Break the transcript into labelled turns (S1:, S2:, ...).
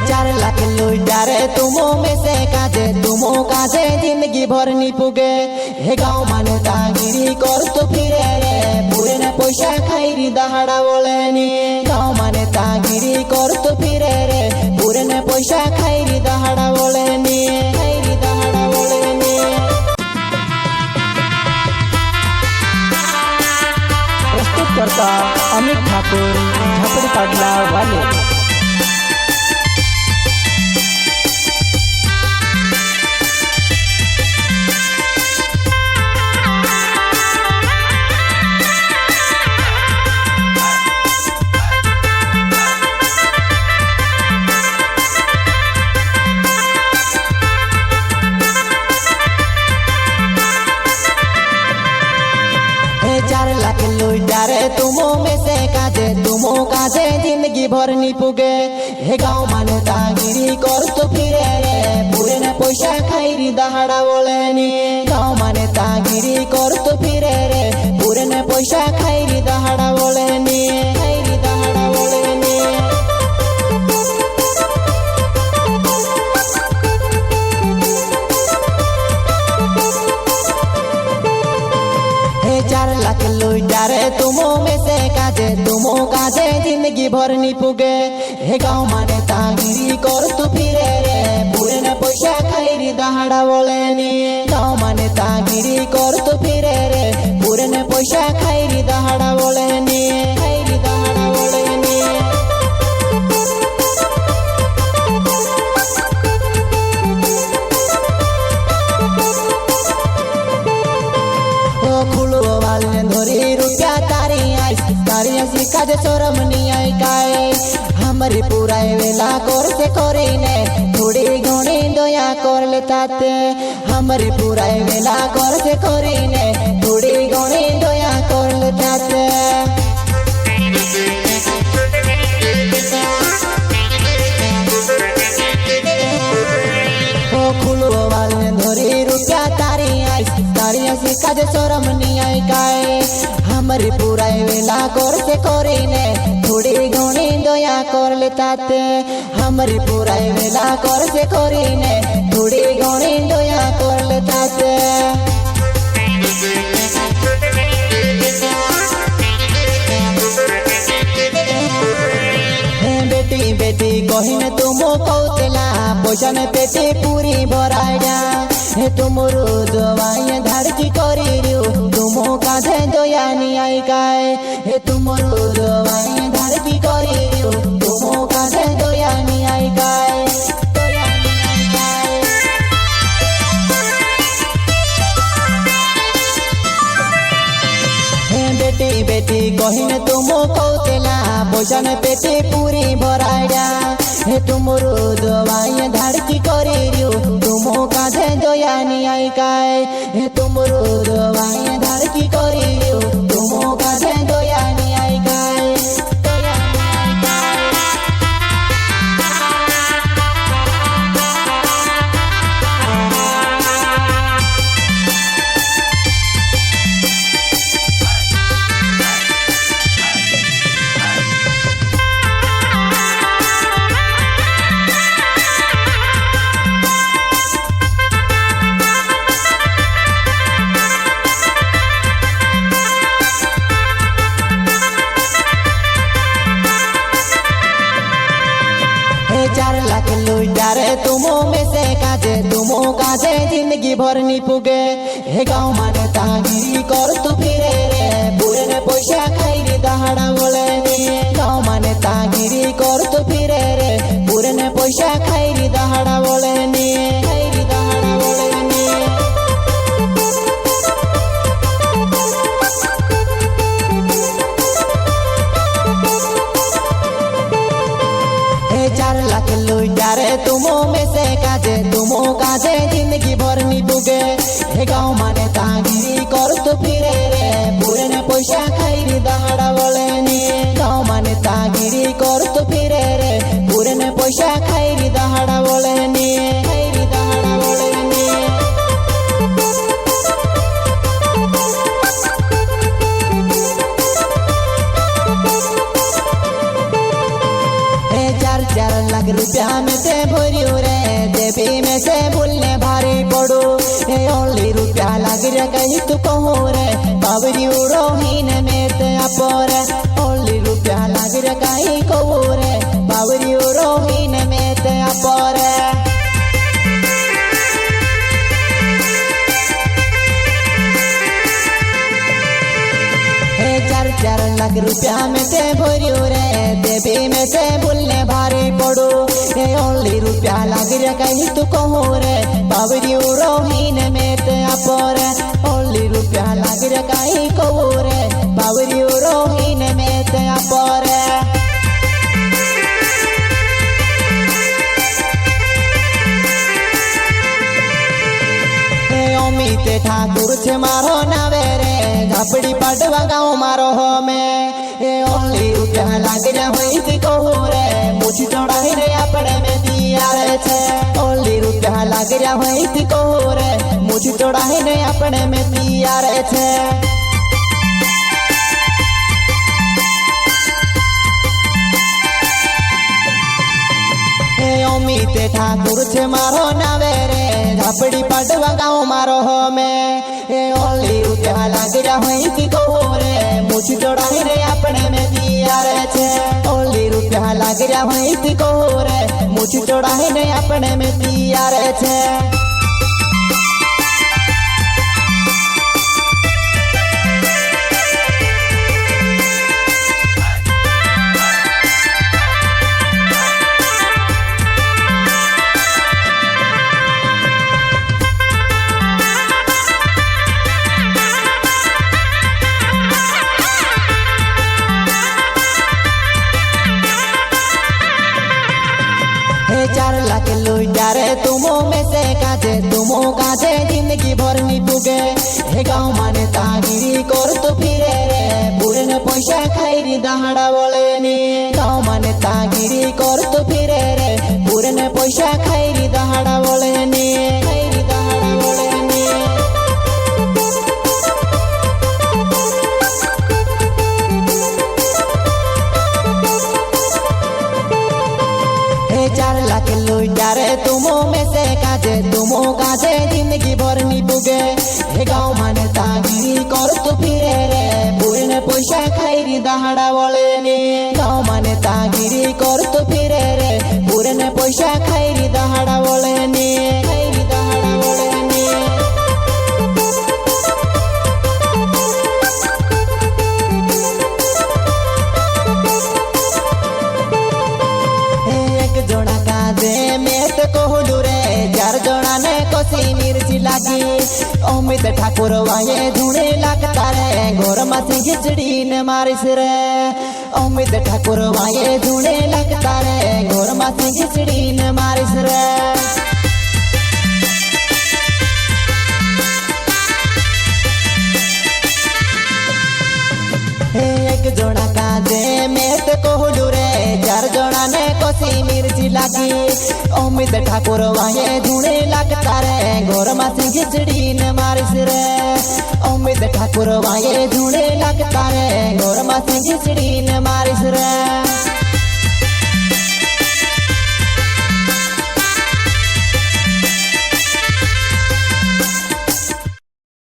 S1: 4 लाख लुटारे तुमो में से काजे जिंदगी भर निपुगे हे गाँव माने तागिरी कर तो फिरे रे पूरे न पैसा खाई दहाड़ा बोले नी गाँव माने तागिरी कर तो फिरे रे पूरे न पैसा खाई दहाड़ा बोले नी दहाड़ा बोले नी।
S2: प्रस्तुत करता अमित ठाकुर झपड़ी पाडला वाले।
S1: लुटारे तुमो में से काजे जिंदगी भर निपुगे हे गाँव माने तागिरी कर तो फिरे रे पूरे न पैसा खाई दहाड़ा बोले नी गाँव माने तागिरी कर तो फिरे रे पूरे न पैसा खाई दहाड़ा बोले नी दहाड़ा बोले नी। 4 लाख लुटारे तुमो में से काजे जिंदगी भर निपुगे हे गाँव माने तागिरी कर तो फिरे रे पूरे न पैसा खाई दहाड़ा बोले नी गाँव माने तागिरी कर तो फिरे रे पूरे न पैसा खाई दहाड़ा बोले नी दहाड़ा बोले नी। काजे शोरम नहीं आई काए हमारी पूरा वेला कर से करे ने थोड़ी घणी दया कर लेताते हमारी पूरा वेला कर से करे ने थोड़ी घणी दया कर लेताते। खुलो वाले धोरी रुपया तारी ऐसी काजे शोरम नहीं आई काए हमारी पूरा वेला कर से करे ने थोड़ी घणी दया कर लेताते हमारी पूरा वेला कर से करे ने थोड़ी घणी दया कर लेताते। बेटी बेटी कहिने तुमो कौतला पैसा ने पेटे पूरी भराइया हे तुमरो दवाई धरती करी तुमो काधे दया नहीं आई काए हे तुमरो दवाई धरती करी तुमो काधे दया नहीं आई काए। बेटी बेटी कहिने तुमो कौतला पैसा ने पेटे पूरी भराइया हे तुमरो दवाई धरती करी तुमो काधे दया नहीं आई काए हे तुमरो दवाई धरती करी तुमो काधे दया नहीं आई काए। लुटारे तुमो में से काजे जिंदगी भर निपुगे हे गाँव माने तागिरी कर तो फिरे रे पूरे न पैसा खाई दहाड़ा बोले नी गाँव माने तागिरी कर तो फिरे रे पूरे न पैसा खाई दहाड़ा बोले नी दहाड़ा बोले नी। 4 लाख लुटारे तुमो में से काजे जिंदगी भर निपुगे हे गाँव माने तागिरी कर तो फिरे रे पूरे न पैसा खाई दहाड़ा बोले नी गाँव माने तागिरी कर तो फिरे रे पूरे न पैसा खाई दहाड़ा बोले नी दहाड़ा बोले नी। लाख रुपया में से भरियो रे देवी में से भूलने भारी पड़ो ओनली रुपया लग रे कहीं तू कहो रे बाबरियो रोहीन में ते अपोरे ओनली रुपया लग रे कहीं कहो रे बाबरियो रोहीन में ते अपोरे चार लाख रुपया में से भरियो रे देवी में से भूलने भारी पड़ो ओनली रुपया लग रे कहीं तू कहो रे बाबरियो रोहीन में ते अपोरे ओनली रुपया लग रे कहीं कहो रे बाबरियो रोहीन में ते अपोरे अमित ठाकुर छे मारो नावे रे झापड़ी पाडवा गाँव मारो हो में ओनली रुपया लाग रे होई थी कहो रे मुझी चढ़ाई रे अपने में दिया रे छे ओनली रुपया लाग रे होई थी कहो रे मुझी चढ़ाई रे अपने में दिया रे छे अमित ठाकुर छे मारो नावे रे झापड़ी पाडवा गाँव मारो हो में ओनली रुपया लाग रे होई थी कहो रे मुझी चढ़ाई रे अपने में दिया रे छे ओनली रुपया लाग रे होई थी कहो रे मुझी चढ़ाई रे अपने में दिया रे छे चार लाख लुटा रे तुमो में से काजे जिंदगी भर नी पुगे हे गाँव माने तागिरी कर तो फिरे रे पूरे ने पैसा खाई री दहाड़ा बोले नी गाँव माने तागिरी कर तो फिरे रे पूरे ने पैसा खाई री दहाड़ा बोले नी खाई री दहाड़ा बोले नी चार लाख लुटा रे तुमो में से काजे जिंदगी भर नी पुगे हे गाँव माने तागिरी कर तो फिरे रे पूरे ने पैसा खाई री दहाड़ा बोले नी गाँव माने तागिरी कर तो फिरे रे पूरे ने पैसा खाई री दहाड़ा बोले नी खाई री दहाड़ा बोले नी जोड़ा काजे में तो कोहलू रे चार जोड़ा ने कोसी मिर्ची लागी अमित ठाकुर वाये धुने लगता रे घोर मासी खिचड़ी ने मारिस रे अमित ठाकुर वाये धुने लगता रे घोर मासी खिचड़ी ने मारिस रे एक जोड़ा काजे में तो कोहलू रे चार जोड़ा ने कोसी मिर्ची लागी अमित ठाकुर वाये धुने लगता रे घोर मासी खिचड़ी ने मारिस रे अमित ठाकुर वाये धुने लगता रे घोर मासी खिचड़ी ने मारिस रे